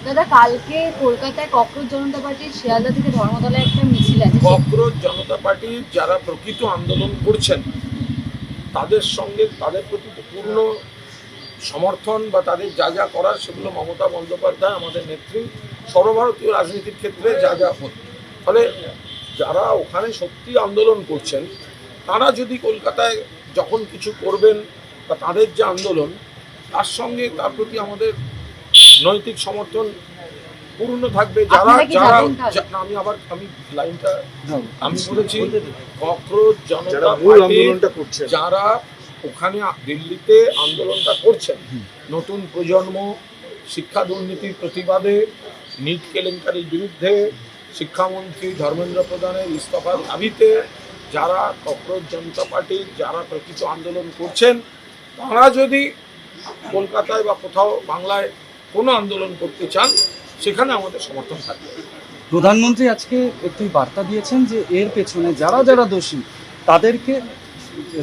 দাদা, কালকে কলকাতায় ককরোচ জনতা পার্টির শিয়ালদা থেকে ধর্মতলায় একটা মিছিল আছে। ককরোচ জনতা পার্টির যারা প্রকৃত আন্দোলন করছেন তাদের সঙ্গে তাদের প্রতি পূর্ণ সমর্থন বা তাদের যা যা করার সেগুলো মমতা বন্দ্যোপাধ্যায় আমাদের নেত্রী সর্বভারতীয় রাজনীতির ক্ষেত্রে যা যা ফলে যারা ওখানে সত্যি আন্দোলন করছেন তারা যদি কলকাতায় যখন কিছু করবেন বা তাদের যে আন্দোলন তার সঙ্গে তার প্রতি আমাদের নৈতিক সমর্থন পূর্ণ থাকবে। যারা আপনারা কি যারা যাবেন তাহলে? না, আমি লাইনটা আমি বলেছি ককরোচ যারা জনতা মূল পার্টি আন্দোলনটা করছেন, যারা ওখানে দিল্লিতে আন্দোলনটা করছেন নতুন প্রজন্ম শিক্ষা দুর্নীতির প্রতিবাদে, নিট কেলেঙ্কারির বিরুদ্ধে, শিক্ষামন্ত্রী ধর্মেন্দ্র প্রধানের ইস্তফার দাবিতে যারা ককরোচ জনতা পার্টির যারা প্রকৃত আন্দোলন করছেন তারা যদি কলকাতায় বা কোথাও বাংলায় কোনো আন্দোলন করতে চান সেখানে আমাদের সমর্থন থাকবে। প্রধানমন্ত্রী আজকে একটি বার্তা দিয়েছেন যে এর পেছনে যারা যারা দোষী তাদেরকে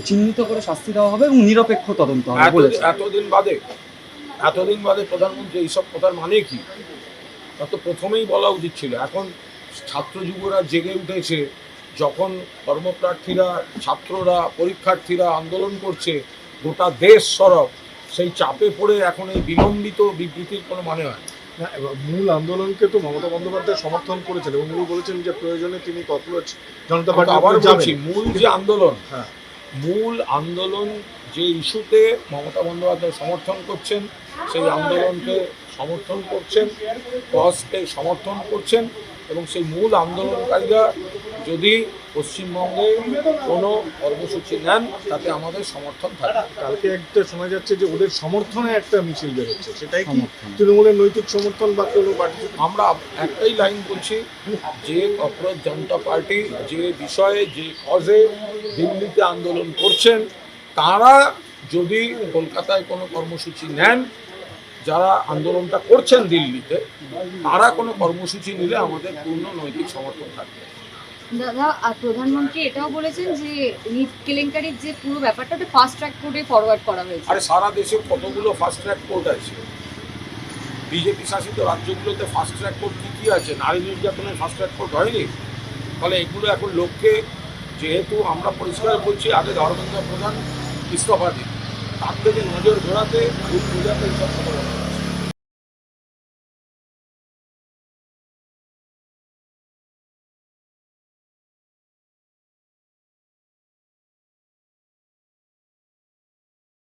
চিহ্নিত করে শাস্তি দেওয়া হবে এবং নিরপেক্ষ তদন্ত হবে বলেছেন। এতদিন বাদে প্রধানমন্ত্রী এইসব কথার মানে কি তা তো প্রথমেই বলা উচিত ছিল। এখন ছাত্র যুবরা জেগে উঠেছে, যখন কর্মপ্রার্থীরা ছাত্ররা পরীক্ষার্থীরা আন্দোলন করছে, গোটা দেশ সরব, সেই চাপে পড়ে এখন এই বিলম্বিত বিবৃতির কোনো মানে হয় না, এবার মূল আন্দোলনকে তো মমতা বন্দ্যোপাধ্যায় সমর্থন করেছেন এবং উনি বলেছেন যে প্রয়োজনে তিনি ককরোচ জনতা পার্টি আবার বলছি মূল যে আন্দোলন হ্যাঁ, মূল আন্দোলন যে ইস্যুতে মমতা বন্দ্যোপাধ্যায় সমর্থন করছেন সেই আন্দোলনকে সমর্থন করছেন, কজকে সমর্থন করছেন এবং সেই মূল আন্দোলনকারীরা যদি পশ্চিমবঙ্গে কোনো কর্মসূচি নেন তাতে আমাদের সমর্থন থাকবে। কালকে একটা শোনা যাচ্ছে যে ওদের সমর্থনে একটা মিছিল বেরোচ্ছে, সেটাই কি সমর্থন। তৃণমূলের নৈতিক সমর্থন বা কোনো পার্টি? আমরা একটাই লাইন বলছি যে ককরোচ জনতা পার্টি যে বিষয়ে যে কজে দিল্লিতে আন্দোলন করছেন তারা যদি কলকাতায় কোনো কর্মসূচি নেন, যারা আন্দোলনটা করছেন দিল্লিতে তারা কোনো কর্মসূচি নিলে আমাদের পূর্ণ নৈতিক সমর্থন থাকবে। দাদা, আর প্রধানমন্ত্রী এটাও বলেছেন যে নিট কেলেঙ্কারির যে পুরো ব্যাপারটা ফাস্ট ট্র্যাক কোর্টে ফরওয়ার্ড করা হয়েছে। আরে সারা দেশে কতগুলো ফাস্ট ট্র্যাক কোর্ট আছে, বিজেপি শাসিত রাজ্যগুলোতে ফাস্ট ট্র্যাক কোর্ট কী আছে? নারী নির্যাতনের ফাস্ট ট্র্যাক কোর্ট হয়নি। ফলে এগুলো এখন লোককে, যেহেতু আমরা পরিষ্কার বলছি আগে ধর্মেন্দ্র প্রধান ইস্তফা দিন, তার থেকে নজর ঘোরাতে ভুল বোঝাতে সব কথা বলা।